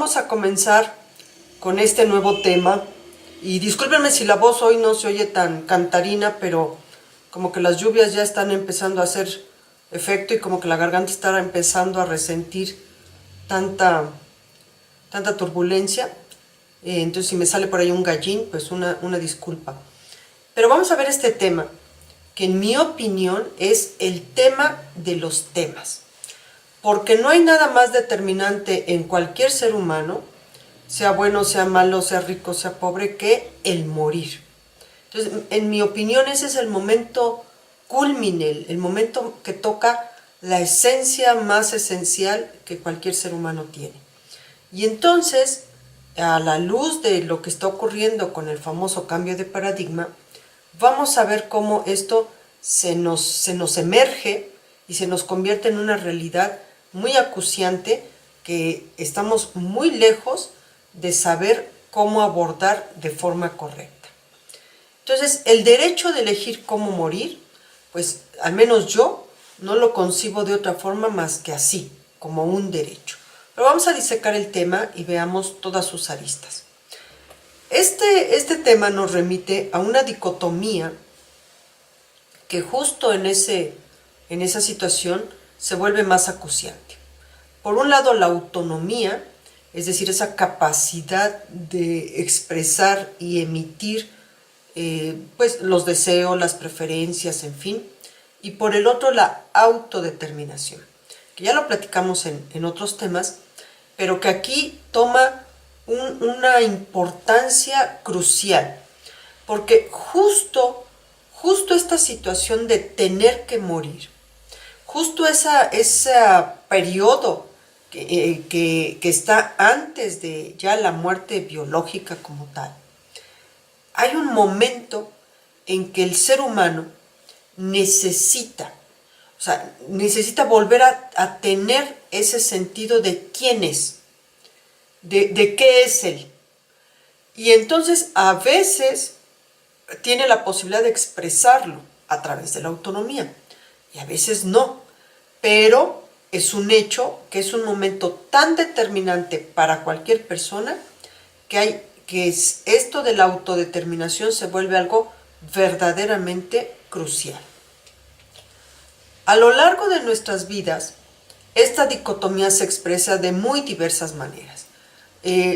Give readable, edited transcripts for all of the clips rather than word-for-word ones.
vamos a comenzar con este nuevo tema. Y discúlpenme si la voz hoy no se oye tan cantarina, pero como que las lluvias ya están empezando a hacer efecto y como que la garganta está empezando a resentir tanta turbulencia. Entonces si me sale por ahí un gallín, pues una disculpa. Pero vamos a ver este tema, que en mi opinión es el tema de los temas. Porque no hay nada más determinante en cualquier ser humano, sea bueno, sea malo, sea rico, sea pobre, que el morir. Entonces, en mi opinión, ese es el momento culmine, el momento que toca la esencia más esencial que cualquier ser humano tiene. Y entonces, a la luz de lo que está ocurriendo con el famoso cambio de paradigma, vamos a ver cómo esto se nos emerge y se nos convierte en una realidad muy acuciante que estamos muy lejos de saber cómo abordar de forma correcta. Entonces, el derecho de elegir cómo morir, pues al menos yo no lo concibo de otra forma más que así, como un derecho. Pero vamos a disecar el tema y veamos todas sus aristas. Este tema nos remite a una dicotomía que justo en esa situación se vuelve más acuciante. Por un lado, la autonomía, es decir, esa capacidad de expresar y emitir pues, los deseos, las preferencias, en fin. Y por el otro, la autodeterminación, que ya lo platicamos en otros temas, pero que aquí toma una importancia crucial, porque justo esta situación de tener que morir, justo ese periodo que está antes de ya la muerte biológica como tal, hay un momento en que el ser humano necesita volver a tener ese sentido de quién es, de qué es él. Y entonces a veces tiene la posibilidad de expresarlo a través de la autonomía y a veces no, pero es un hecho que es un momento tan determinante para cualquier persona que esto de la autodeterminación se vuelve algo verdaderamente crucial. A lo largo de nuestras vidas, esta dicotomía se expresa de muy diversas maneras.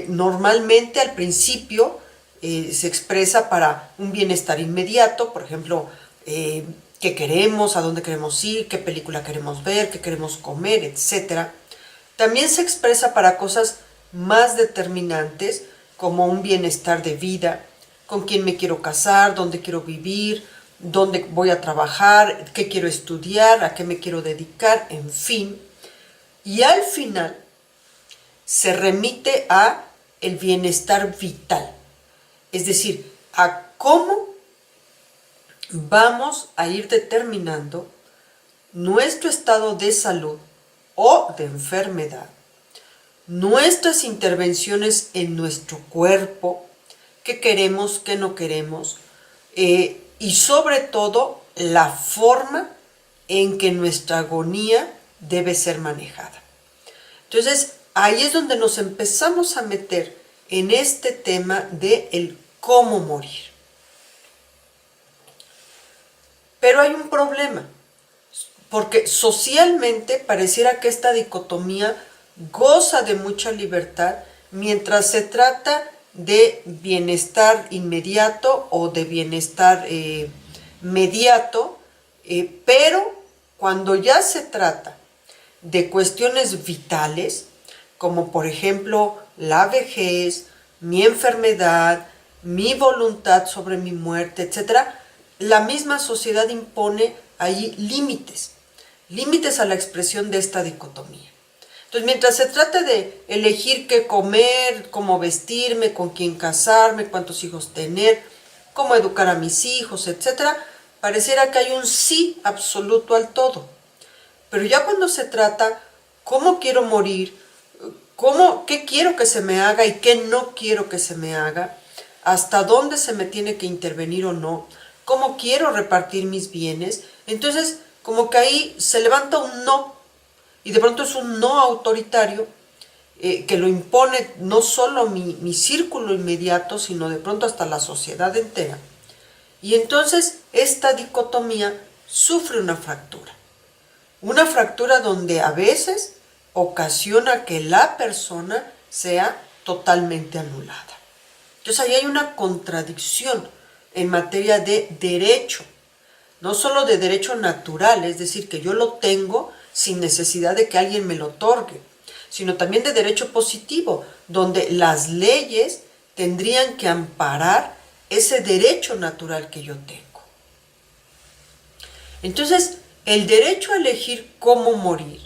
Normalmente al principio se expresa para un bienestar inmediato, por ejemplo, qué queremos, a dónde queremos ir, qué película queremos ver, qué queremos comer, etc. También se expresa para cosas más determinantes, como un bienestar de vida, con quién me quiero casar, dónde quiero vivir, dónde voy a trabajar, qué quiero estudiar, a qué me quiero dedicar, en fin. Y al final se remite a el bienestar vital, es decir, a cómo vamos a ir determinando nuestro estado de salud o de enfermedad, nuestras intervenciones en nuestro cuerpo, qué queremos, qué no queremos, y sobre todo la forma en que nuestra agonía debe ser manejada. Entonces, ahí es donde nos empezamos a meter en este tema de el cómo morir. Pero hay un problema, porque socialmente pareciera que esta dicotomía goza de mucha libertad mientras se trata de bienestar inmediato o de bienestar mediato, pero cuando ya se trata de cuestiones vitales, como por ejemplo la vejez, mi enfermedad, mi voluntad sobre mi muerte, etc., la misma sociedad impone ahí límites a la expresión de esta dicotomía. Entonces, mientras se trata de elegir qué comer, cómo vestirme, con quién casarme, cuántos hijos tener, cómo educar a mis hijos, etc., pareciera que hay un sí absoluto al todo. Pero ya cuando se trata cómo quiero morir, qué quiero que se me haga y qué no quiero que se me haga, hasta dónde se me tiene que intervenir o no, cómo quiero repartir mis bienes, entonces como que ahí se levanta un no, y de pronto es un no autoritario, que lo impone no solo mi círculo inmediato, sino de pronto hasta la sociedad entera. Y entonces esta dicotomía sufre una fractura donde a veces ocasiona que la persona sea totalmente anulada. Entonces ahí hay una contradicción en materia de derecho, no solo de derecho natural, es decir, que yo lo tengo sin necesidad de que alguien me lo otorgue, sino también de derecho positivo, donde las leyes tendrían que amparar ese derecho natural que yo tengo. Entonces, el derecho a elegir cómo morir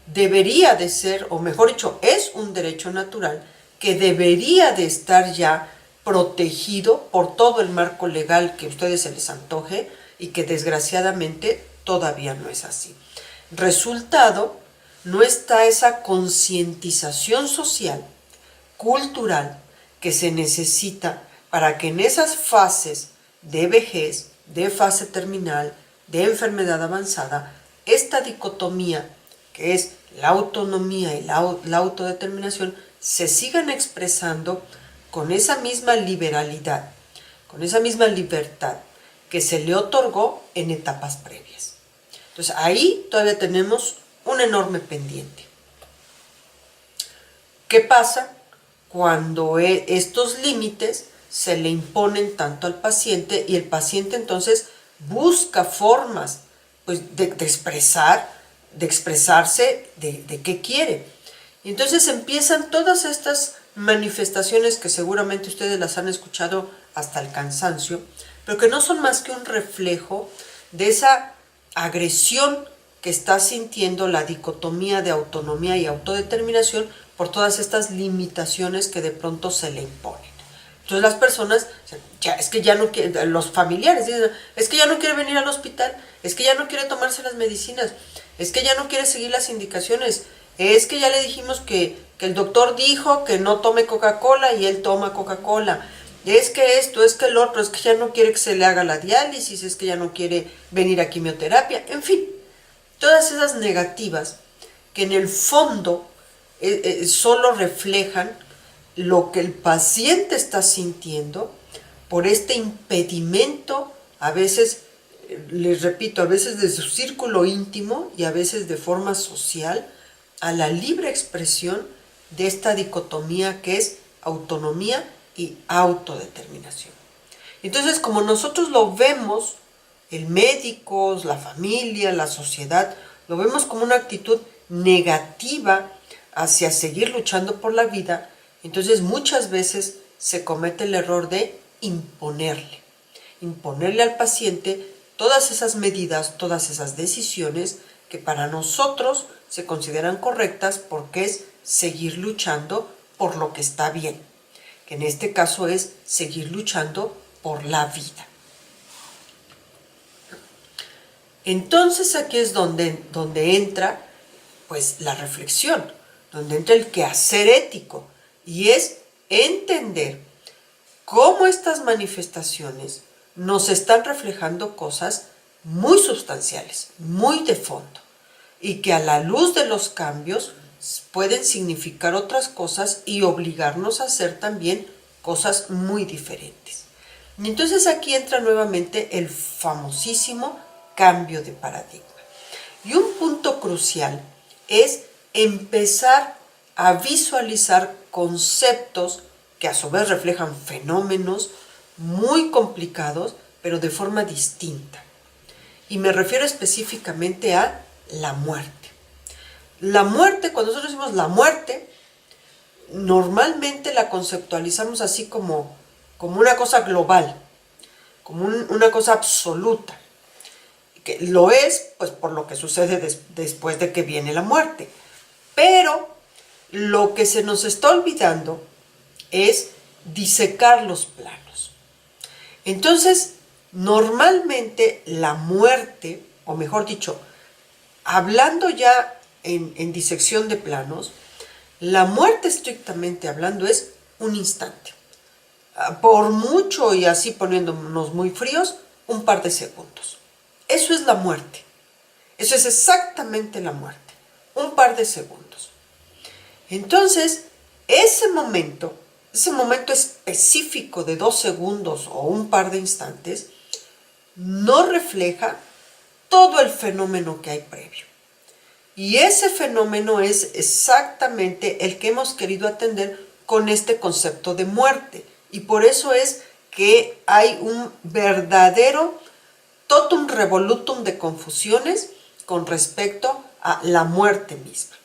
debería de ser, o mejor dicho, es un derecho natural que debería de estar ya protegido por todo el marco legal que a ustedes se les antoje y que desgraciadamente todavía no es así. Resultado, no está esa concientización social, cultural, que se necesita para que en esas fases de vejez, de fase terminal, de enfermedad avanzada, esta dicotomía, que es la autonomía y la autodeterminación, se sigan expresando con esa misma liberalidad, con esa misma libertad que se le otorgó en etapas previas. Entonces ahí todavía tenemos un enorme pendiente. ¿Qué pasa cuando estos límites se le imponen tanto al paciente y el paciente entonces busca formas pues, de expresarse de qué quiere? Y entonces empiezan todas estas manifestaciones que seguramente ustedes las han escuchado hasta el cansancio, pero que no son más que un reflejo de esa agresión que está sintiendo la dicotomía de autonomía y autodeterminación por todas estas limitaciones que de pronto se le imponen. Entonces las personas, es que ya no quieren, los familiares dicen, es que ya no quiere venir al hospital, es que ya no quiere tomarse las medicinas, es que ya no quiere seguir las indicaciones, es que ya le dijimos que el doctor dijo que no tome Coca-Cola y él toma Coca-Cola, es que esto, es que el otro, es que ya no quiere que se le haga la diálisis, es que ya no quiere venir a quimioterapia, en fin, todas esas negativas que en el fondo solo reflejan lo que el paciente está sintiendo por este impedimento, a veces, les repito, a veces de su círculo íntimo y a veces de forma social, a la libre expresión de esta dicotomía que es autonomía y autodeterminación. Entonces, como nosotros lo vemos, el médico, la familia, la sociedad, lo vemos como una actitud negativa hacia seguir luchando por la vida, entonces muchas veces se comete el error de imponerle al paciente todas esas medidas, todas esas decisiones que para nosotros se consideran correctas porque es seguir luchando por lo que está bien, que en este caso es seguir luchando por la vida. Entonces aquí es donde entra pues la reflexión, donde entra el quehacer ético, y es entender cómo estas manifestaciones nos están reflejando cosas muy sustanciales, muy de fondo, y que a la luz de los cambios pueden significar otras cosas y obligarnos a hacer también cosas muy diferentes. Y entonces aquí entra nuevamente el famosísimo cambio de paradigma. Y un punto crucial es empezar a visualizar conceptos que a su vez reflejan fenómenos muy complicados, pero de forma distinta. Y me refiero específicamente a la muerte. La muerte, cuando nosotros decimos la muerte, normalmente la conceptualizamos así como una cosa global, como una cosa absoluta. Que lo es, pues, por lo que sucede después de que viene la muerte. Pero lo que se nos está olvidando es disecar los planos. Entonces, normalmente la muerte, o mejor dicho, hablando ya en disección de planos, la muerte estrictamente hablando es un instante. Por mucho, y así poniéndonos muy fríos, un par de segundos. Eso es la muerte. Eso es exactamente la muerte. Un par de segundos. Entonces, ese momento específico de 2 segundos o un par de instantes, no refleja todo el fenómeno que hay previo. Y ese fenómeno es exactamente el que hemos querido atender con este concepto de muerte. Y por eso es que hay un verdadero totum revolutum de confusiones con respecto a la muerte misma.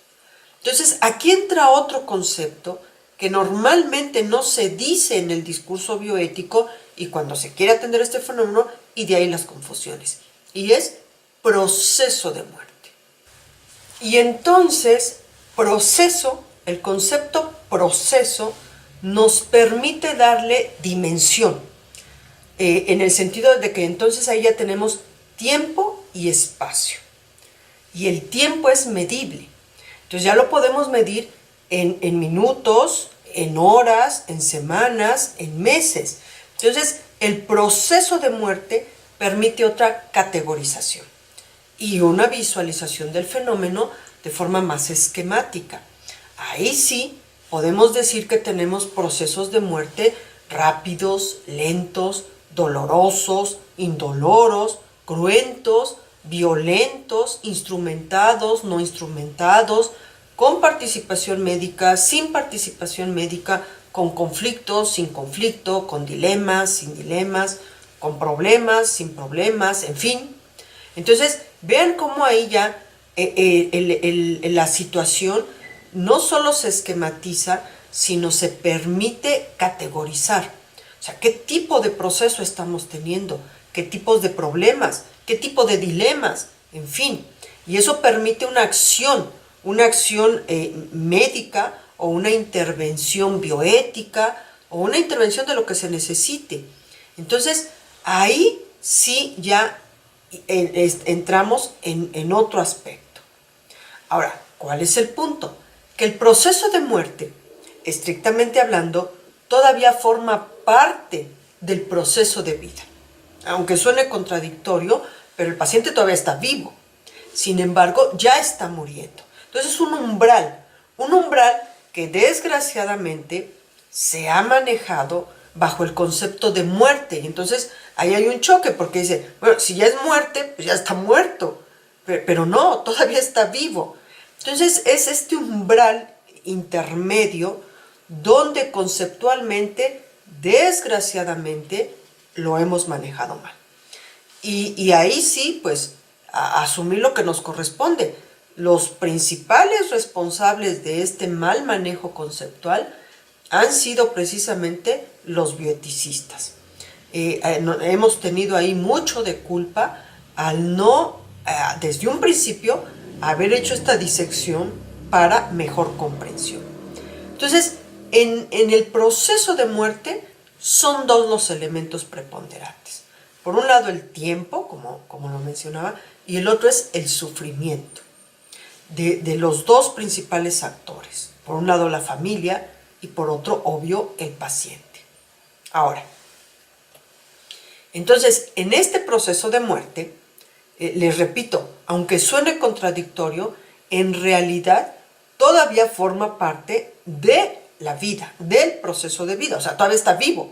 Entonces, aquí entra otro concepto que normalmente no se dice en el discurso bioético y cuando se quiere atender este fenómeno, y de ahí las confusiones, y es proceso de muerte. Y entonces, el concepto proceso nos permite darle dimensión, en el sentido de que entonces ahí ya tenemos tiempo y espacio. Y el tiempo es medible. Entonces ya lo podemos medir en minutos, en horas, en semanas, en meses. Entonces el proceso de muerte permite otra categorización y una visualización del fenómeno de forma más esquemática. Ahí sí podemos decir que tenemos procesos de muerte rápidos, lentos, dolorosos, indoloros, cruentos, violentos, instrumentados, no instrumentados, con participación médica, sin participación médica, con conflictos, sin conflicto, con dilemas, sin dilemas, con problemas, sin problemas, en fin. Entonces, vean cómo ahí ya la situación no solo se esquematiza, sino se permite categorizar. O sea, ¿qué tipo de proceso estamos teniendo? ¿Qué tipos de problemas? ¿Qué tipo de dilemas? En fin, y eso permite una acción médica o una intervención bioética o una intervención de lo que se necesite. Entonces, ahí sí ya entramos en otro aspecto. Ahora, ¿cuál es el punto? Que el proceso de muerte, estrictamente hablando, todavía forma parte del proceso de vida. Aunque suene contradictorio, pero el paciente todavía está vivo. Sin embargo, ya está muriendo. Entonces es un umbral que desgraciadamente se ha manejado bajo el concepto de muerte. Y entonces ahí hay un choque porque dice, bueno, si ya es muerte, pues ya está muerto. Pero no, todavía está vivo. Entonces es este umbral intermedio donde conceptualmente, desgraciadamente, lo hemos manejado mal. Y ahí sí, pues, asumir lo que nos corresponde. Los principales responsables de este mal manejo conceptual han sido precisamente los bioeticistas. Hemos tenido ahí mucho de culpa al no, desde un principio, haber hecho esta disección para mejor comprensión. Entonces, en el proceso de muerte son dos los elementos preponderantes. Por un lado el tiempo, como lo mencionaba, y el otro es el sufrimiento de los dos principales actores. Por un lado la familia y por otro, obvio, el paciente. Ahora, entonces, en este proceso de muerte, les repito, aunque suene contradictorio, en realidad todavía forma parte de la vida, del proceso de vida, o sea, todavía está vivo.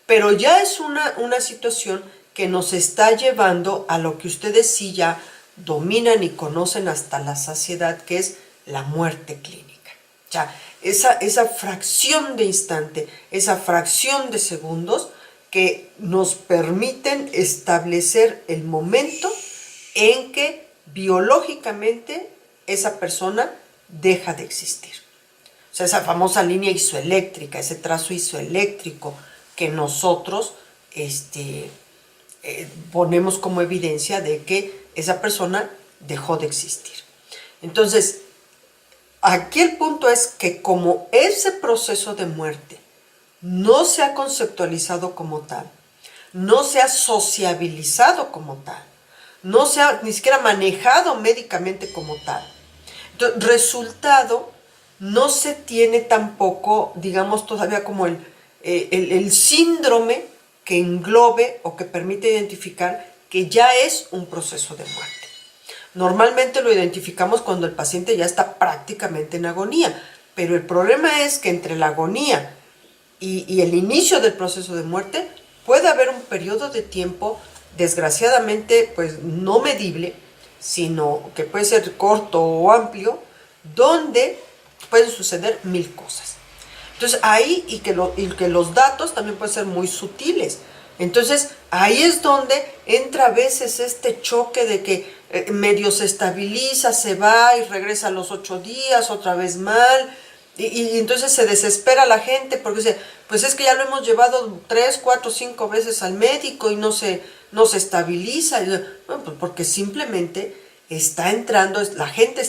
Pero ya es una situación que nos está llevando a lo que ustedes sí ya dominan y conocen hasta la saciedad, que es la muerte clínica. O sea, esa fracción de instante, esa fracción de segundos que nos permiten establecer el momento en que biológicamente esa persona deja de existir. O sea, esa famosa línea isoeléctrica, ese trazo isoeléctrico que nosotros ponemos como evidencia de que esa persona dejó de existir. Entonces, aquí el punto es que como ese proceso de muerte no se ha conceptualizado como tal, no se ha sociabilizado como tal, no se ha ni siquiera manejado médicamente como tal. Entonces, resultado, no se tiene tampoco, digamos, todavía como el síndrome que englobe o que permite identificar que ya es un proceso de muerte. Normalmente lo identificamos cuando el paciente ya está prácticamente en agonía. Pero el problema es que entre la agonía y el inicio del proceso de muerte puede haber un periodo de tiempo, desgraciadamente, pues no medible, sino que puede ser corto o amplio, donde pueden suceder mil cosas. Entonces ahí, y que los datos también pueden ser muy sutiles. Entonces ahí es donde entra a veces este choque de que medio se estabiliza, se va y regresa a los 8 días, otra vez mal, y entonces se desespera la gente porque dice, pues es que ya lo hemos llevado 3, 4, 5 veces al médico y no se estabiliza. Bueno, pues porque simplemente está entrando, la gente,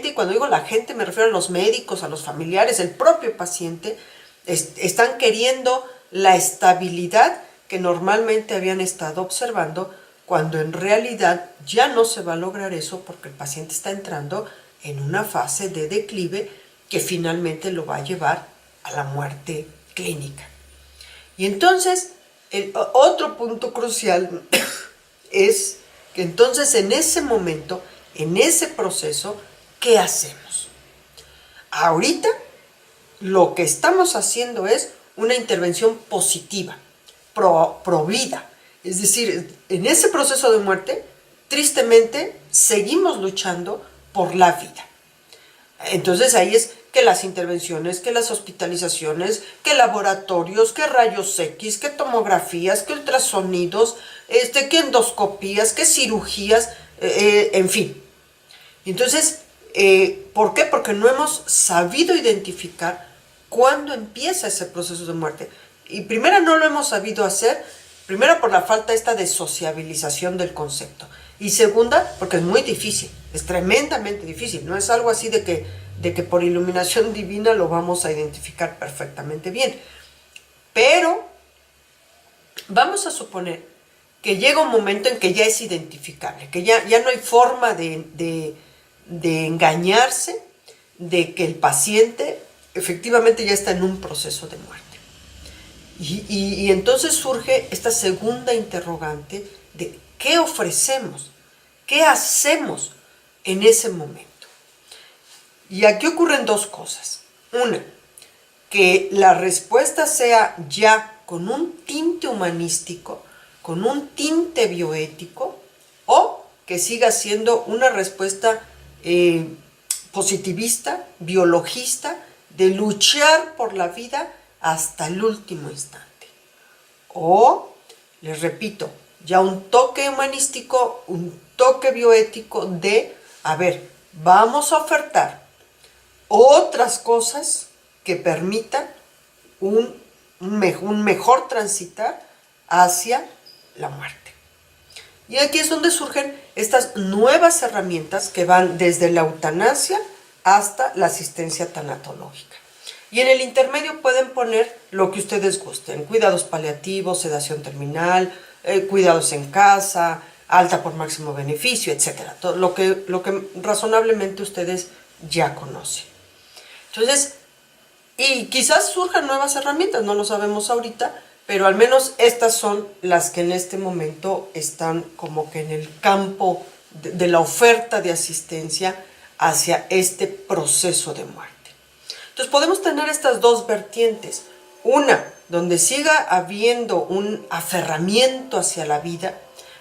y cuando digo la gente me refiero a los médicos, a los familiares, el propio paciente, están queriendo la estabilidad que normalmente habían estado observando, cuando en realidad ya no se va a lograr eso porque el paciente está entrando en una fase de declive que finalmente lo va a llevar a la muerte clínica. Y entonces, el otro punto crucial es que entonces en ese momento, en ese proceso, ¿qué hacemos? Ahorita lo que estamos haciendo es una intervención positiva, pro vida. Es decir, en ese proceso de muerte, tristemente, seguimos luchando por la vida. Entonces ahí es que las intervenciones, que las hospitalizaciones, que laboratorios, que rayos X, que tomografías, que ultrasonidos, que endoscopías, que cirugías, en fin. Entonces, ¿por qué? Porque no hemos sabido identificar cuándo empieza ese proceso de muerte. Y primero no lo hemos sabido hacer, primero por la falta esta de sociabilización del concepto. Y segunda, porque es muy difícil, es tremendamente difícil. No es algo así de que por iluminación divina lo vamos a identificar perfectamente bien. Pero vamos a suponer que llega un momento en que ya es identificable, que ya no hay forma de engañarse de que el paciente efectivamente ya está en un proceso de muerte. Y entonces surge esta segunda interrogante de ¿qué ofrecemos? ¿Qué hacemos en ese momento? Y aquí ocurren dos cosas. Una, que la respuesta sea ya con un tinte humanístico, con un tinte bioético, o que siga siendo una respuesta positivista, biologista, de luchar por la vida hasta el último instante. O, les repito, ya un toque humanístico, un toque bioético de, a ver, vamos a ofertar otras cosas que permitan un mejor transitar hacia la muerte. Y aquí es donde surgen estas nuevas herramientas que van desde la eutanasia hasta la asistencia tanatológica. Y en el intermedio pueden poner lo que ustedes gusten: cuidados paliativos, sedación terminal, cuidados en casa, alta por máximo beneficio, etc. Todo lo que razonablemente ustedes ya conocen. Entonces, y quizás surjan nuevas herramientas, no lo sabemos ahorita, pero al menos estas son las que en este momento están como que en el campo de la oferta de asistencia hacia este proceso de muerte. Entonces podemos tener estas dos vertientes. Una, donde siga habiendo un aferramiento hacia la vida,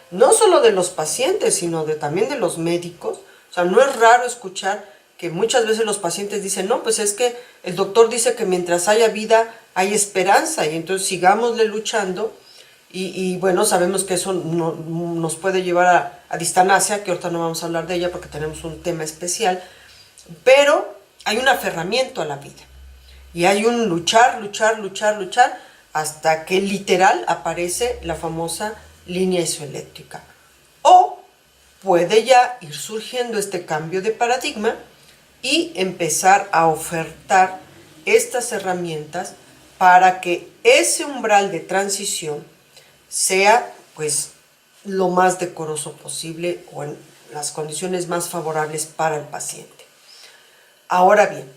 no solo de los pacientes, sino también de los médicos. O sea, no es raro escuchar que muchas veces los pacientes dicen, no, pues es que el doctor dice que mientras haya vida hay esperanza, y entonces sigámosle luchando. Y bueno, sabemos que eso nos puede llevar a distanasia, que ahorita no vamos a hablar de ella porque tenemos un tema especial, pero hay un aferramiento a la vida. Y hay un luchar, hasta que literal aparece la famosa línea isoeléctrica. O puede ya ir surgiendo este cambio de paradigma y empezar a ofertar estas herramientas para que ese umbral de transición sea pues lo más decoroso posible o en las condiciones más favorables para el paciente. Ahora bien,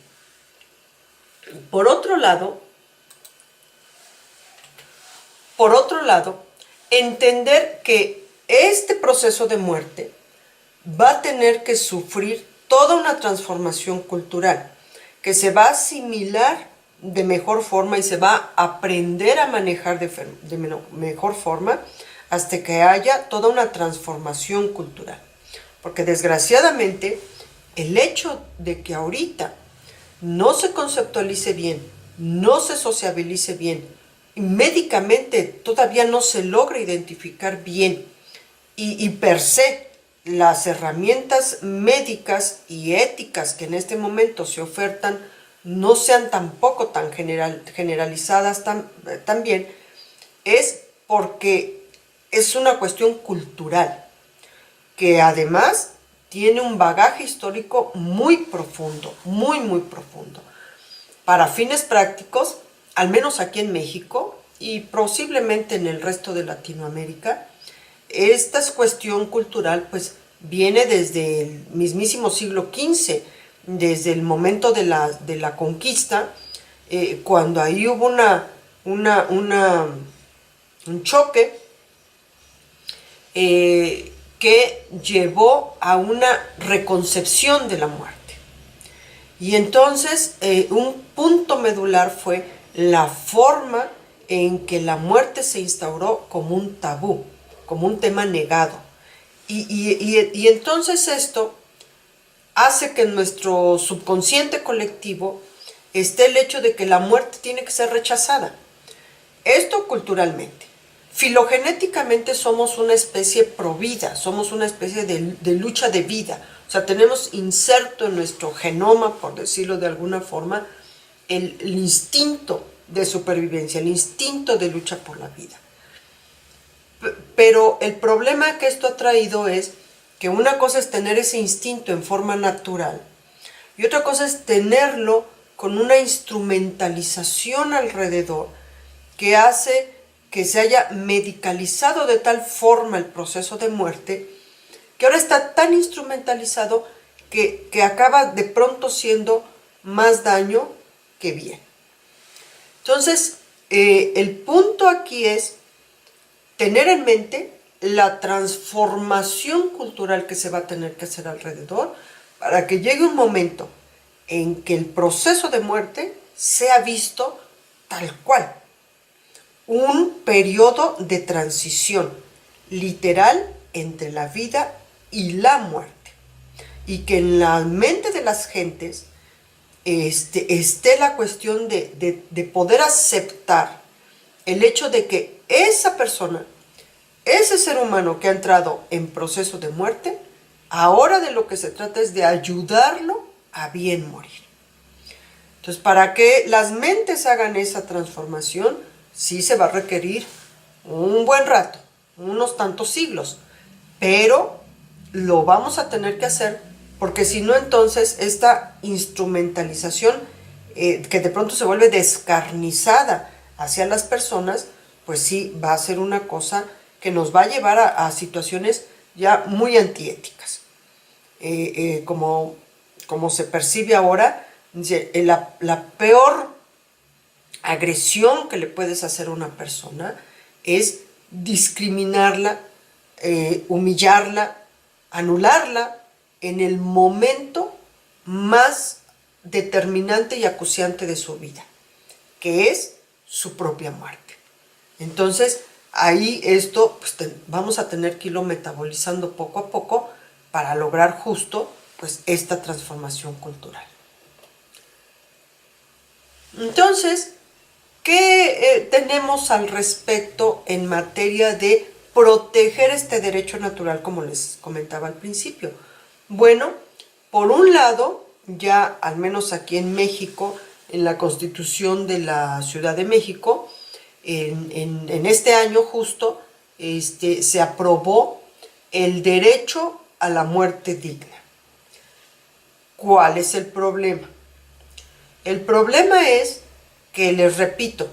por otro lado, entender que este proceso de muerte va a tener que sufrir toda una transformación cultural. que se va a asimilar de mejor forma y se va a aprender a manejar de mejor forma hasta que haya toda una transformación cultural. Porque desgraciadamente el hecho de que ahorita no se conceptualice bien, no se sociabilice bien, y médicamente todavía no se logra identificar bien y per se las herramientas médicas y éticas que en este momento se ofertan no sean tampoco tan generalizadas también, es porque es una cuestión cultural, que además tiene un bagaje histórico muy profundo, muy profundo. Para fines prácticos, al menos aquí en México y posiblemente en el resto de Latinoamérica, esta cuestión cultural pues viene desde el mismísimo siglo XV, desde el momento de la conquista, cuando ahí hubo un choque que llevó a una reconcepción de la muerte. Y entonces un punto medular fue la forma en que la muerte se instauró como un tabú, como un tema negado. Y entonces esto hace que en nuestro subconsciente colectivo esté el hecho de que la muerte tiene que ser rechazada. Esto culturalmente. Filogenéticamente somos una especie provida, somos una especie de lucha de vida. O sea, tenemos inserto en nuestro genoma, por decirlo de alguna forma, el instinto de supervivencia, el instinto de lucha por la vida. Pero el problema que esto ha traído es que una cosa es tener ese instinto en forma natural y otra cosa es tenerlo con una instrumentalización alrededor que hace que se haya medicalizado de tal forma el proceso de muerte que ahora está tan instrumentalizado que acaba de pronto siendo más daño que bien. Entonces, el punto aquí es tener en mente la transformación cultural que se va a tener que hacer alrededor para que llegue un momento en que el proceso de muerte sea visto tal cual. Un periodo de transición literal entre la vida y la muerte. Y que en la mente de las gentes esté la cuestión de poder aceptar el hecho de que esa persona, ese ser humano que ha entrado en proceso de muerte, ahora de lo que se trata es de ayudarlo a bien morir. Entonces, para que las mentes hagan esa transformación, sí se va a requerir un buen rato, unos tantos siglos, pero lo vamos a tener que hacer porque si no, entonces esta instrumentalización que de pronto se vuelve descarnizada hacia las personas, pues sí va a ser una cosa que nos va a llevar a situaciones ya muy antiéticas. Como se percibe ahora, la peor agresión que le puedes hacer a una persona es discriminarla, humillarla, anularla en el momento más determinante y acuciante de su vida, que es su propia muerte. Entonces, ahí esto pues, vamos a tener que irlo metabolizando poco a poco para lograr justo pues, esta transformación cultural. Entonces, ¿qué tenemos al respecto en materia de proteger este derecho natural, como les comentaba al principio? Bueno, por un lado, ya al menos aquí en México, en la Constitución de la Ciudad de México, en este año justo, se aprobó el derecho a la muerte digna. ¿Cuál es el problema? El problema es que, les repito,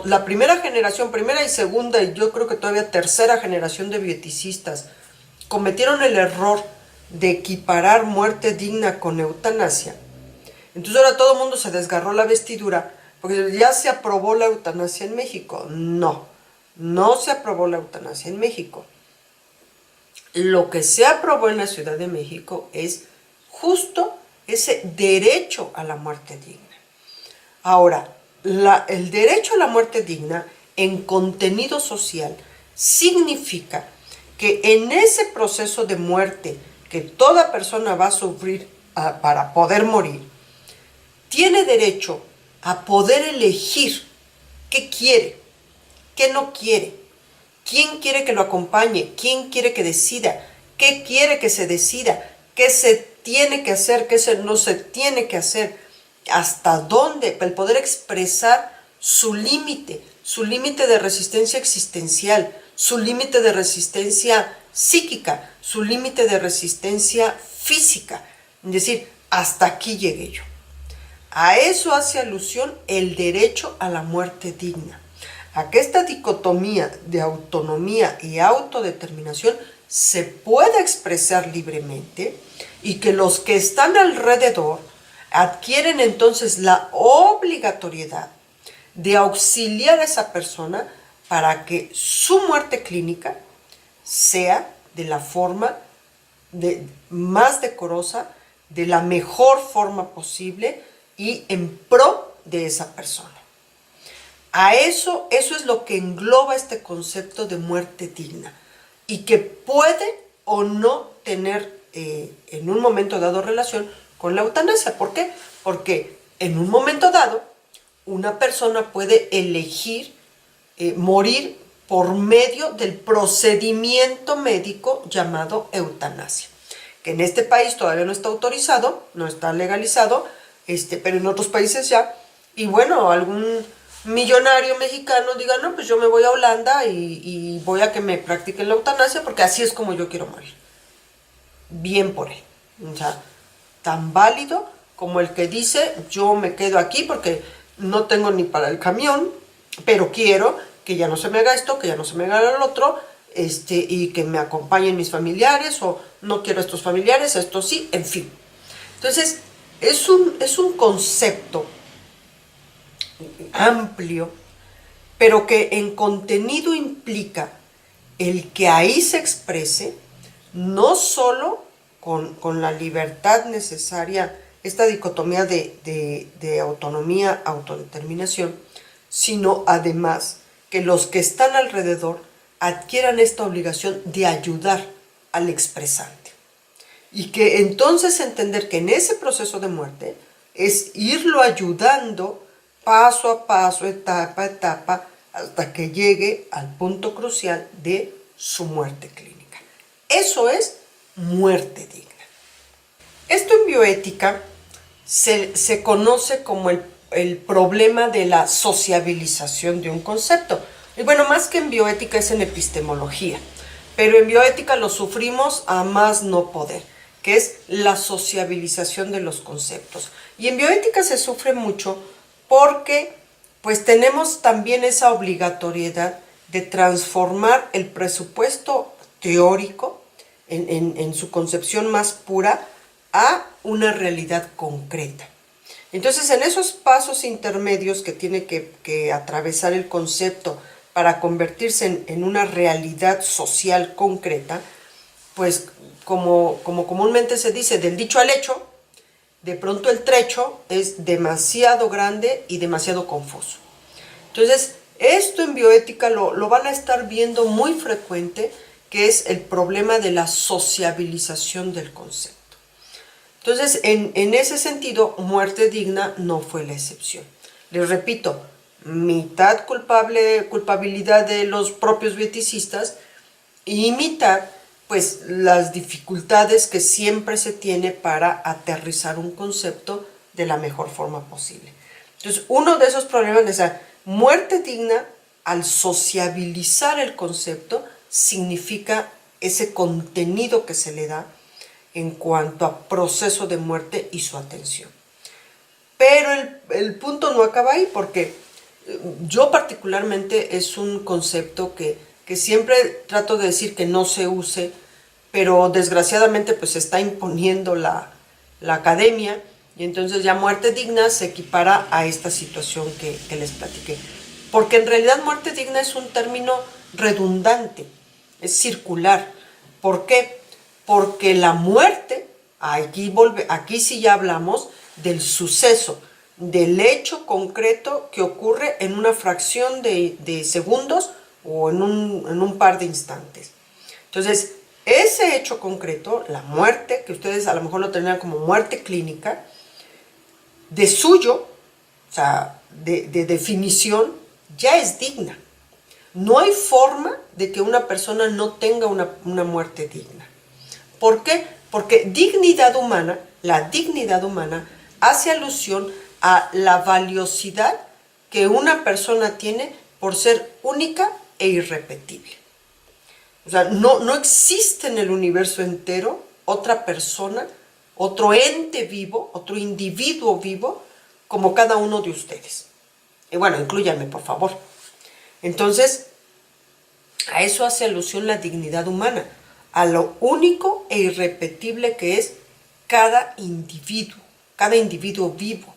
la primera generación, primera y segunda, y yo creo que todavía tercera generación de bioeticistas, cometieron el error de equiparar muerte digna con eutanasia. Entonces ahora todo el mundo se desgarró la vestidura porque ya se aprobó la eutanasia en México. No se aprobó la eutanasia en México. Lo que se aprobó en la Ciudad de México es justo ese derecho a la muerte digna. Ahora, el derecho a la muerte digna en contenido social significa que en ese proceso de muerte que toda persona va a sufrir para poder morir, tiene derecho a poder elegir qué quiere, qué no quiere, quién quiere que lo acompañe, quién quiere que decida, qué quiere que se decida, qué se tiene que hacer, qué no se tiene que hacer, hasta dónde, el poder expresar su límite de resistencia existencial, su límite de resistencia psíquica, su límite de resistencia física. Es decir, hasta aquí llegué yo. A eso hace alusión el derecho a la muerte digna. A que esta dicotomía de autonomía y autodeterminación se pueda expresar libremente y que los que están alrededor adquieren entonces la obligatoriedad de auxiliar a esa persona para que su muerte clínica sea de la forma más decorosa, de la mejor forma posible y en pro de esa persona. Eso es lo que engloba este concepto de muerte digna y que puede o no tener en un momento dado relación con la eutanasia. ¿Por qué? Porque en un momento dado una persona puede elegir morir por medio del procedimiento médico llamado eutanasia, que en este país todavía no está autorizado, no está legalizado, pero en otros países ya. Y bueno, algún millonario mexicano diga, no, pues yo me voy a Holanda y voy a que me practiquen la eutanasia porque así es como yo quiero morir. Bien por él. O sea, tan válido como el que dice, yo me quedo aquí porque no tengo ni para el camión, pero quiero que ya no se me haga esto, que ya no se me haga el otro, y que me acompañen mis familiares, o no quiero a estos familiares, esto sí, en fin. Entonces, es un concepto amplio, pero que en contenido implica el que ahí se exprese, no solo con la libertad necesaria, esta dicotomía de autonomía, autodeterminación, sino además que los que están alrededor adquieran esta obligación de ayudar al expresante. Y que entonces entender que en ese proceso de muerte es irlo ayudando paso a paso, etapa a etapa, hasta que llegue al punto crucial de su muerte clínica. Eso es muerte digna. Esto en bioética se conoce como el problema de la sociabilización de un concepto. Y bueno, más que en bioética es en epistemología, pero en bioética lo sufrimos a más no poder, que es la sociabilización de los conceptos. Y en bioética se sufre mucho porque pues tenemos también esa obligatoriedad de transformar el presupuesto teórico en su concepción más pura a una realidad concreta. Entonces, en esos pasos intermedios que tiene que atravesar el concepto para convertirse en una realidad social concreta, pues como comúnmente se dice, del dicho al hecho, de pronto el trecho es demasiado grande y demasiado confuso. Entonces, esto en bioética lo van a estar viendo muy frecuente, que es el problema de la sociabilización del concepto. Entonces, en ese sentido, muerte digna no fue la excepción. Les repito, mitad culpabilidad de los propios bieticistas y mitad, pues, las dificultades que siempre se tiene para aterrizar un concepto de la mejor forma posible. Entonces, uno de esos problemas es la muerte digna, al sociabilizar el concepto, significa ese contenido que se le da en cuanto a proceso de muerte y su atención. Pero el punto no acaba ahí, porque yo particularmente es un concepto que siempre trato de decir que no se use, pero desgraciadamente pues se está imponiendo la academia, y entonces ya muerte digna se equipara a esta situación que les platiqué. Porque en realidad muerte digna es un término redundante, es circular. ¿Por qué? Porque la muerte Aquí sí ya hablamos del suceso, del hecho concreto que ocurre en una fracción de segundos o en un par de instantes. Entonces, ese hecho concreto, la muerte, que ustedes a lo mejor lo tendrían como muerte clínica, de suyo, o sea, de definición, ya es digna. No hay forma de que una persona no tenga una muerte digna. ¿Por qué? Porque dignidad humana, la dignidad humana, hace alusión a la valiosidad que una persona tiene por ser única e irrepetible. O sea, no existe en el universo entero otra persona, otro ente vivo, otro individuo vivo, como cada uno de ustedes. Y bueno, inclúyanme, por favor. Entonces, a eso hace alusión la dignidad humana, a lo único e irrepetible que es cada individuo vivo.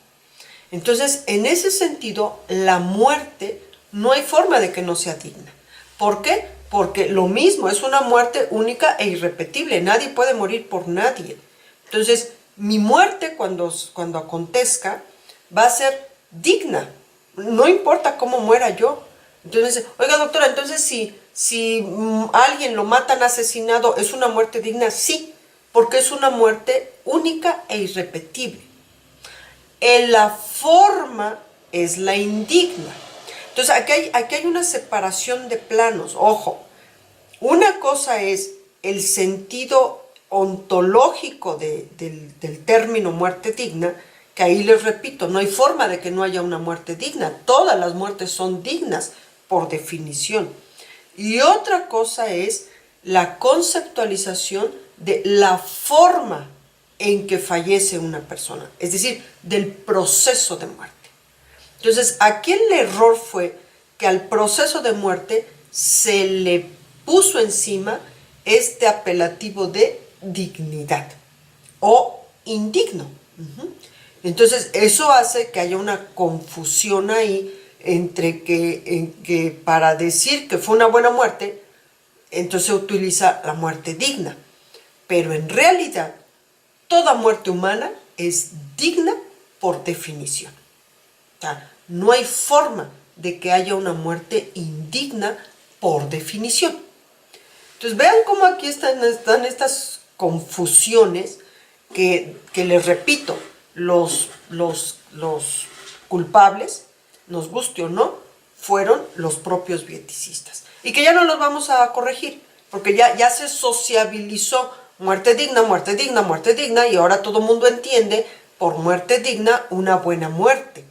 Entonces, en ese sentido, la muerte no hay forma de que no sea digna. ¿Por qué? Porque lo mismo, es una muerte única e irrepetible. Nadie puede morir por nadie. Entonces, mi muerte cuando acontezca va a ser digna. No importa cómo muera yo. Entonces, oiga doctora, entonces si alguien lo matan asesinado, ¿es una muerte digna? Sí, porque es una muerte única e irrepetible. En la forma es la indigna. Entonces, aquí hay una separación de planos. Ojo, una cosa es el sentido ontológico del término muerte digna, que ahí les repito, no hay forma de que no haya una muerte digna. Todas las muertes son dignas, por definición. Y otra cosa es la conceptualización de la forma en que fallece una persona, es decir, del proceso de muerte. Entonces, aquí el error fue que al proceso de muerte se le puso encima este apelativo de dignidad o indigno. Entonces, eso hace que haya una confusión ahí entre que para decir que fue una buena muerte, entonces se utiliza la muerte digna. Pero en realidad, toda muerte humana es digna por definición. O sea, no hay forma de que haya una muerte indigna por definición. Entonces vean cómo aquí están estas confusiones que les repito, los culpables, nos guste o no, fueron los propios bieticistas. Y que ya no los vamos a corregir, porque ya se sociabilizó muerte digna, muerte digna, muerte digna, y ahora todo el mundo entiende por muerte digna una buena muerte.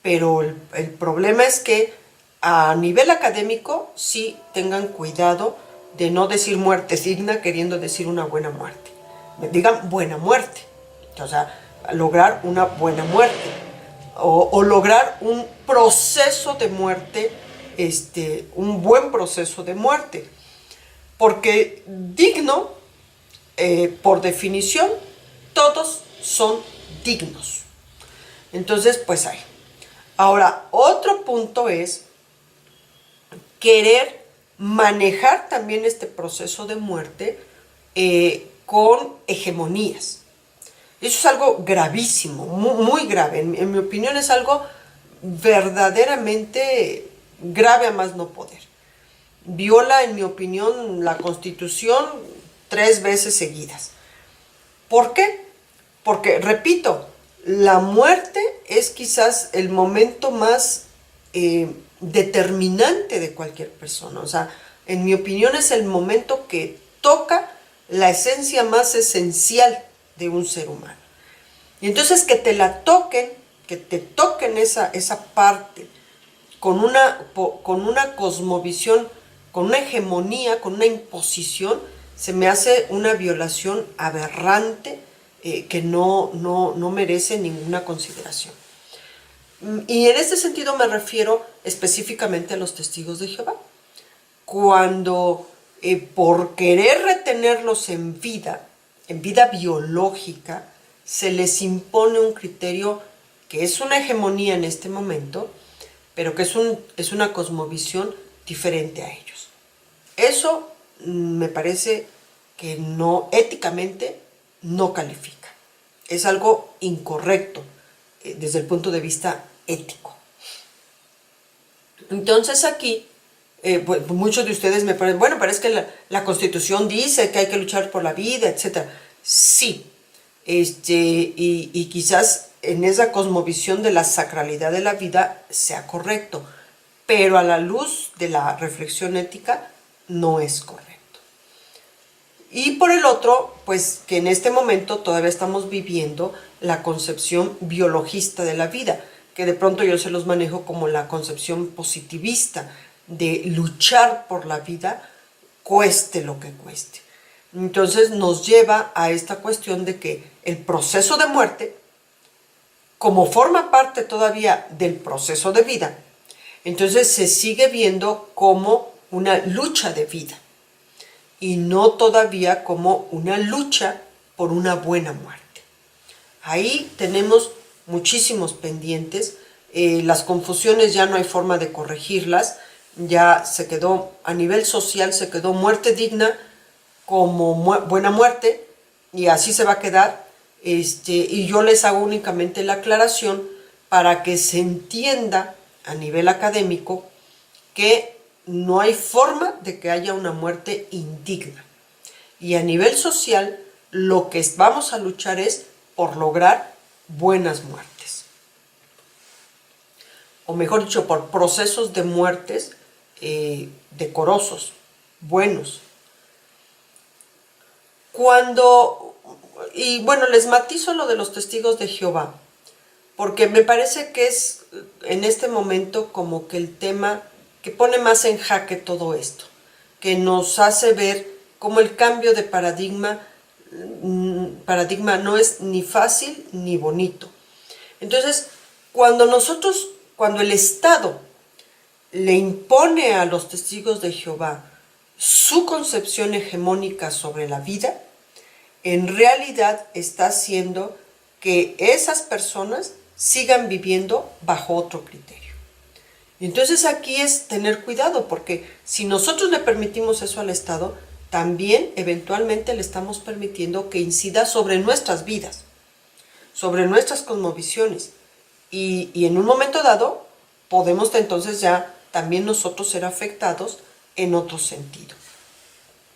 Pero el problema es que a nivel académico sí tengan cuidado de no decir muerte digna queriendo decir una buena muerte. Digan buena muerte, o sea, lograr una buena muerte o lograr un proceso de muerte, un buen proceso de muerte. Porque digno, por definición, todos son dignos. Entonces, pues ahí. Ahora, otro punto es querer manejar también este proceso de muerte con hegemonías. Eso es algo gravísimo, muy grave. En mi opinión es algo verdaderamente grave a más no poder. Viola, en mi opinión, la Constitución 3 veces seguidas. ¿Por qué? Porque, repito, la muerte es quizás el momento más determinante de cualquier persona. O sea, en mi opinión es el momento que toca la esencia más esencial de un ser humano. Y entonces que te toquen esa parte con una cosmovisión, con una hegemonía, con una imposición, se me hace una violación aberrante que no merece ninguna consideración. Y en este sentido me refiero específicamente a los testigos de Jehová. Cuando por querer retenerlos en vida biológica, se les impone un criterio que es una hegemonía en este momento, pero que es una cosmovisión diferente a ellos. Eso me parece que no, éticamente, no califica. Es algo incorrecto desde el punto de vista ético. Entonces aquí, pues, muchos de ustedes me ponen, bueno, pero es que la Constitución dice que hay que luchar por la vida, etc. Sí, y quizás en esa cosmovisión de la sacralidad de la vida sea correcto, pero a la luz de la reflexión ética no es correcto. Y por el otro, pues que en este momento todavía estamos viviendo la concepción biologista de la vida, que de pronto yo se los manejo como la concepción positivista de luchar por la vida, cueste lo que cueste. Entonces nos lleva a esta cuestión de que el proceso de muerte, como forma parte todavía del proceso de vida, entonces se sigue viendo como una lucha de vida y no todavía como una lucha por una buena muerte. Ahí tenemos muchísimos pendientes, las confusiones ya no hay forma de corregirlas, ya se quedó, a nivel social se quedó muerte digna como buena muerte, y así se va a quedar, y yo les hago únicamente la aclaración para que se entienda a nivel académico que no hay forma de que haya una muerte indigna. Y a nivel social, lo que vamos a luchar es por lograr buenas muertes. O mejor dicho, por procesos de muertes decorosos, buenos. Y bueno, les matizo lo de los testigos de Jehová, porque me parece que es en este momento como que el tema que pone más en jaque todo esto, que nos hace ver cómo el cambio de paradigma no es ni fácil ni bonito. Entonces, cuando el Estado le impone a los testigos de Jehová su concepción hegemónica sobre la vida, en realidad está haciendo que esas personas sigan viviendo bajo otro criterio. Y entonces aquí es tener cuidado, porque si nosotros le permitimos eso al Estado, también eventualmente le estamos permitiendo que incida sobre nuestras vidas, sobre nuestras cosmovisiones. Y en un momento dado podemos entonces ya también nosotros ser afectados en otro sentido.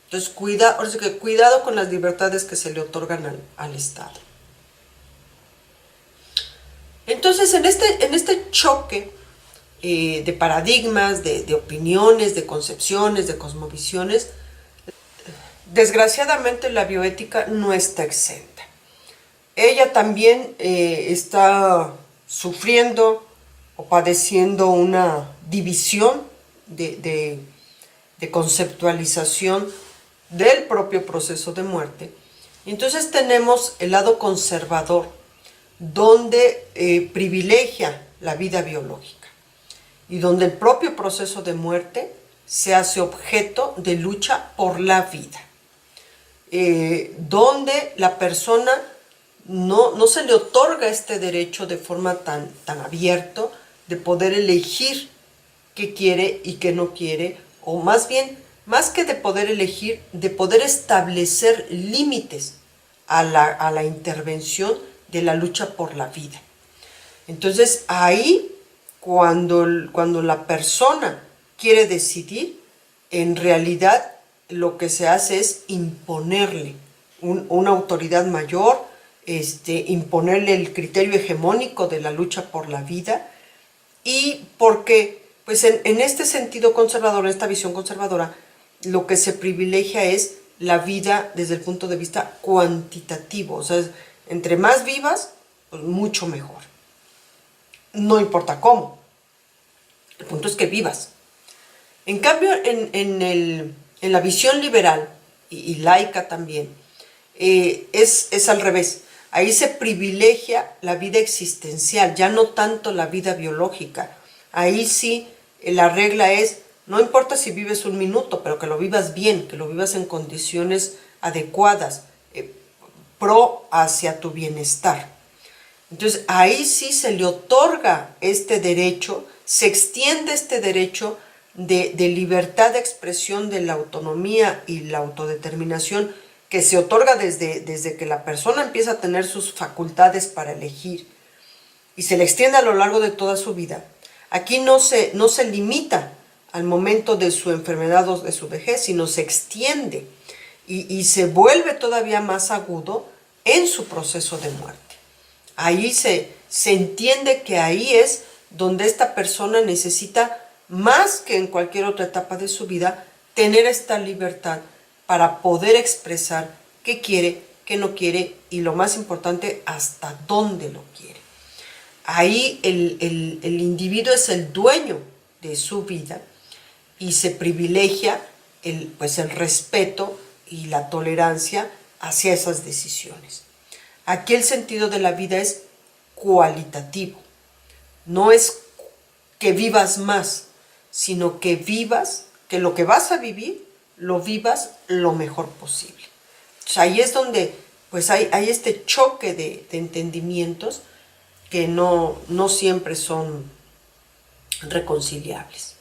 Entonces cuidado con las libertades que se le otorgan al Estado. Entonces en este choque de paradigmas, de opiniones, de concepciones, de cosmovisiones, desgraciadamente la bioética no está exenta. Ella también está sufriendo o padeciendo una división de conceptualización del propio proceso de muerte. Entonces tenemos el lado conservador, donde privilegia la vida biológica y donde el propio proceso de muerte se hace objeto de lucha por la vida, donde la persona no se le otorga este derecho de forma tan abierto de poder elegir qué quiere y qué no quiere, o más bien, más que de poder elegir, de poder establecer límites a la intervención de la lucha por la vida. Entonces ahí, cuando la persona quiere decidir, en realidad lo que se hace es imponerle una autoridad mayor, imponerle el criterio hegemónico de la lucha por la vida, y porque pues en este sentido conservador, en esta visión conservadora, lo que se privilegia es la vida desde el punto de vista cuantitativo. O sea, entre más vivas, pues mucho mejor. No importa cómo. El punto es que vivas. En cambio, en la visión liberal y laica también, es al revés. Ahí se privilegia la vida existencial, ya no tanto la vida biológica. Ahí sí, la regla es, no importa si vives un minuto, pero que lo vivas bien, que lo vivas en condiciones adecuadas, pro hacia tu bienestar. Entonces ahí sí se le otorga este derecho, se extiende este derecho de libertad de expresión, de la autonomía y la autodeterminación, que se otorga desde que la persona empieza a tener sus facultades para elegir y se le extiende a lo largo de toda su vida, aquí no se limita al momento de su enfermedad o de su vejez, sino se extiende y se vuelve todavía más agudo en su proceso de muerte. Ahí se entiende que ahí es donde esta persona necesita, más que en cualquier otra etapa de su vida, tener esta libertad para poder expresar qué quiere, qué no quiere y, lo más importante, hasta dónde lo quiere. Ahí el individuo es el dueño de su vida y se privilegia el respeto y la tolerancia hacia esas decisiones. Aquí el sentido de la vida es cualitativo. No es que vivas más, sino que vivas, que lo que vas a vivir, lo vivas lo mejor posible. Entonces ahí es donde pues hay este choque de entendimientos que no siempre son reconciliables.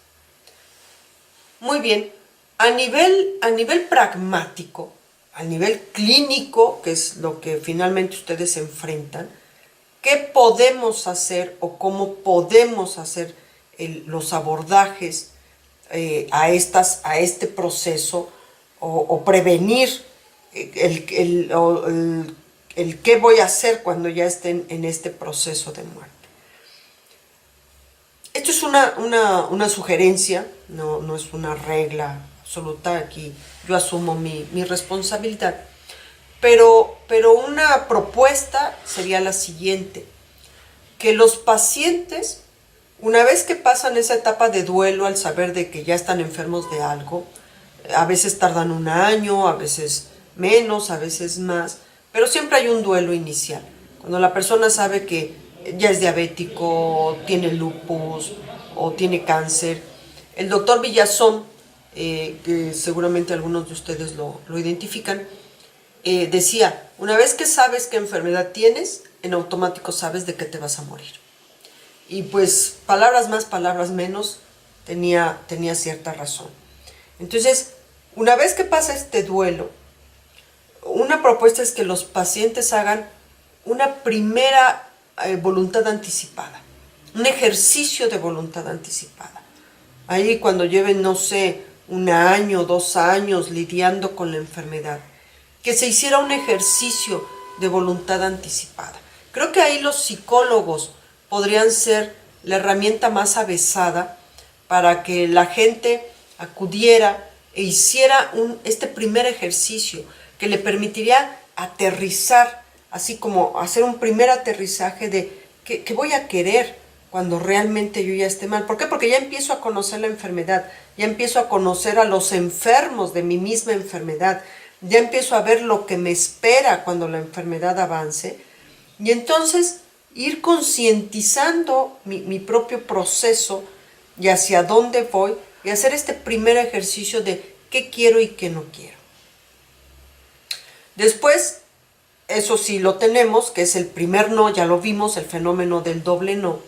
Muy bien, a nivel pragmático, a nivel clínico, que es lo que finalmente ustedes se enfrentan, ¿qué podemos hacer o cómo podemos hacer los abordajes a este proceso o prevenir el qué voy a hacer cuando ya estén en este proceso de muerte? Esto es una sugerencia, no es una regla absoluta. Aquí yo asumo mi responsabilidad, pero una propuesta sería la siguiente: que los pacientes, una vez que pasan esa etapa de duelo al saber de que ya están enfermos de algo, a veces tardan un año, a veces menos, a veces más, pero siempre hay un duelo inicial. Cuando la persona sabe que ya es diabético, tiene lupus o tiene cáncer. El doctor Villazón, que seguramente algunos de ustedes lo identifican, decía, una vez que sabes qué enfermedad tienes, en automático sabes de qué te vas a morir. Y pues palabras más, palabras menos, tenía cierta razón. Entonces, una vez que pasa este duelo, una propuesta es que los pacientes hagan una primera voluntad anticipada, un ejercicio de voluntad anticipada. Ahí cuando lleven, no sé, 1 año, 2 años lidiando con la enfermedad, que se hiciera un ejercicio de voluntad anticipada. Creo que ahí los psicólogos podrían ser la herramienta más avezada para que la gente acudiera e hiciera este primer ejercicio que le permitiría aterrizar, así como hacer un primer aterrizaje de qué voy a querer cuando realmente yo ya esté mal. ¿Por qué? Porque ya empiezo a conocer la enfermedad, ya empiezo a conocer a los enfermos de mi misma enfermedad, ya empiezo a ver lo que me espera cuando la enfermedad avance, y entonces ir concientizando mi propio proceso y hacia dónde voy, y hacer este primer ejercicio de qué quiero y qué no quiero. Después, eso sí lo tenemos, que es el primer no, ya lo vimos, el fenómeno del doble no.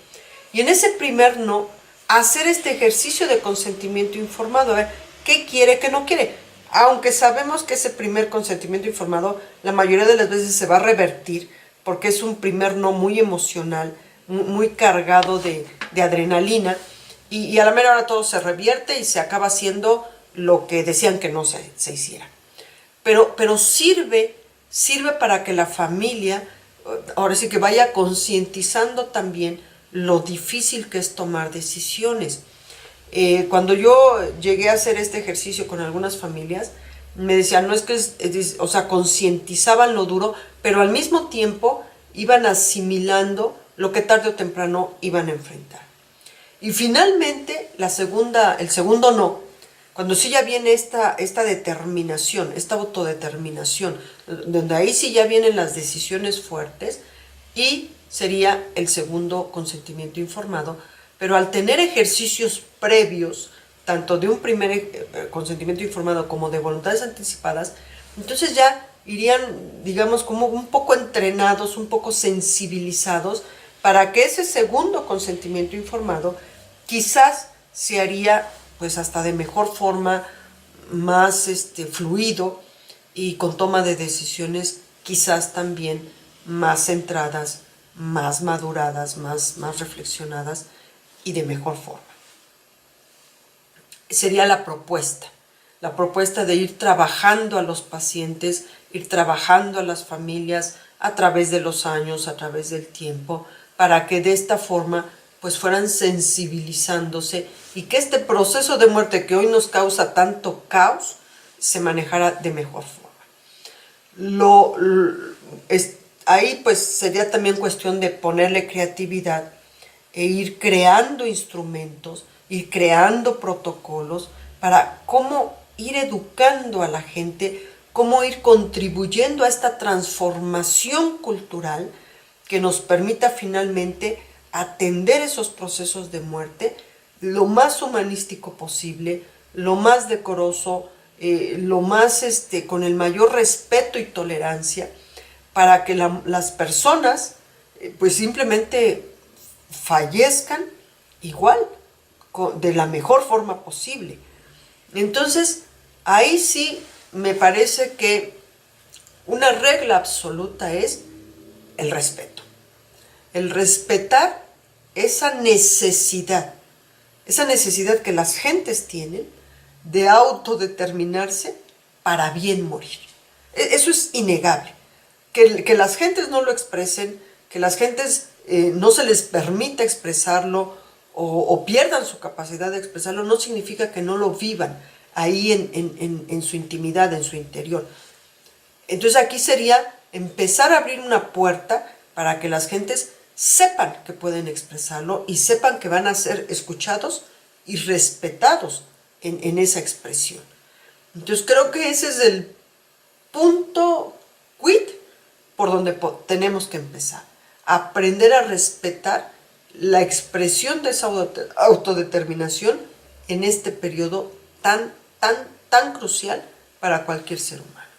Y en ese primer no, hacer este ejercicio de consentimiento informado, a ver qué quiere, qué no quiere. Aunque sabemos que ese primer consentimiento informado la mayoría de las veces se va a revertir, porque es un primer no muy emocional, muy cargado de adrenalina, y a la mera hora todo se revierte y se acaba haciendo lo que decían que no se hiciera. Pero sirve para que la familia, ahora sí que vaya concientizando también lo difícil que es tomar decisiones. Cuando yo llegué a hacer este ejercicio con algunas familias, me decían, no es que, o sea, concientizaban lo duro, pero al mismo tiempo iban asimilando lo que tarde o temprano iban a enfrentar. Y finalmente, el segundo no, cuando sí ya viene esta determinación, esta autodeterminación, donde ahí sí ya vienen las decisiones fuertes, y sería el segundo consentimiento informado, pero al tener ejercicios previos, tanto de un primer consentimiento informado como de voluntades anticipadas, entonces ya irían, digamos, como un poco entrenados, un poco sensibilizados, para que ese segundo consentimiento informado quizás se haría pues hasta de mejor forma, más fluido, y con toma de decisiones quizás también más centradas, más maduradas, más reflexionadas y de mejor forma. Sería la propuesta de ir trabajando a los pacientes, ir trabajando a las familias a través de los años, a través del tiempo, para que de esta forma pues fueran sensibilizándose y que este proceso de muerte que hoy nos causa tanto caos se manejara de mejor forma. Ahí pues sería también cuestión de ponerle creatividad e ir creando instrumentos, ir creando protocolos para cómo ir educando a la gente, cómo ir contribuyendo a esta transformación cultural que nos permita finalmente atender esos procesos de muerte lo más humanístico posible, lo más decoroso, lo más con el mayor respeto y tolerancia, para que las personas pues simplemente fallezcan igual, de la mejor forma posible. Entonces, ahí sí me parece que una regla absoluta es el respeto. El respetar esa necesidad que las gentes tienen de autodeterminarse para bien morir. Eso es innegable. Que las gentes no lo expresen, que las gentes no se les permita expresarlo o pierdan su capacidad de expresarlo, no significa que no lo vivan ahí en su intimidad, en su interior. Entonces aquí sería empezar a abrir una puerta para que las gentes sepan que pueden expresarlo y sepan que van a ser escuchados y respetados en esa expresión. Entonces creo que ese es el punto quid por donde tenemos que empezar. Aprender a respetar la expresión de esa autodeterminación en este periodo tan crucial para cualquier ser humano.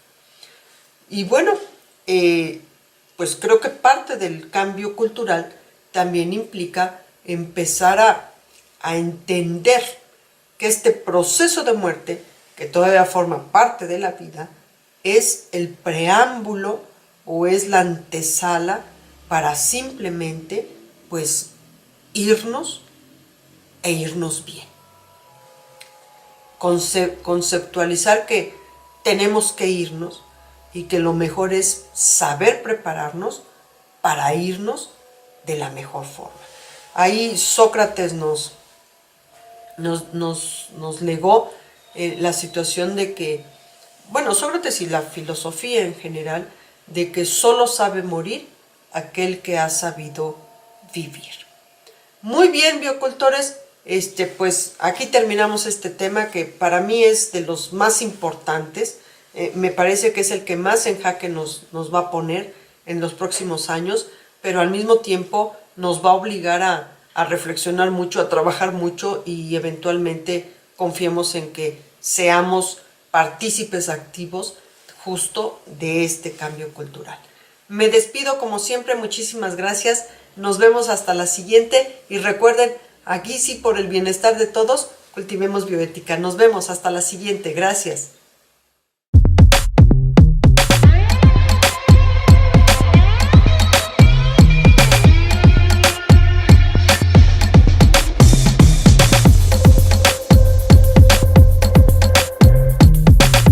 Y bueno, pues creo que parte del cambio cultural también implica empezar a entender que este proceso de muerte, que todavía forma parte de la vida, es el preámbulo o es la antesala para simplemente pues irnos e irnos bien. Conceptualizar que tenemos que irnos y que lo mejor es saber prepararnos para irnos de la mejor forma. Ahí Sócrates nos legó la situación de que, bueno, Sócrates y la filosofía en general, de que solo sabe morir aquel que ha sabido vivir. Muy bien, biocultores, pues aquí terminamos este tema que para mí es de los más importantes. Me parece que es el que más en jaque nos va a poner en los próximos años, pero al mismo tiempo nos va a obligar a reflexionar mucho, a trabajar mucho y eventualmente confiemos en que seamos partícipes activos justo de este cambio cultural. Me despido como siempre, muchísimas gracias, nos vemos hasta la siguiente y recuerden, aquí sí por el bienestar de todos, cultivemos bioética. Nos vemos hasta la siguiente, gracias.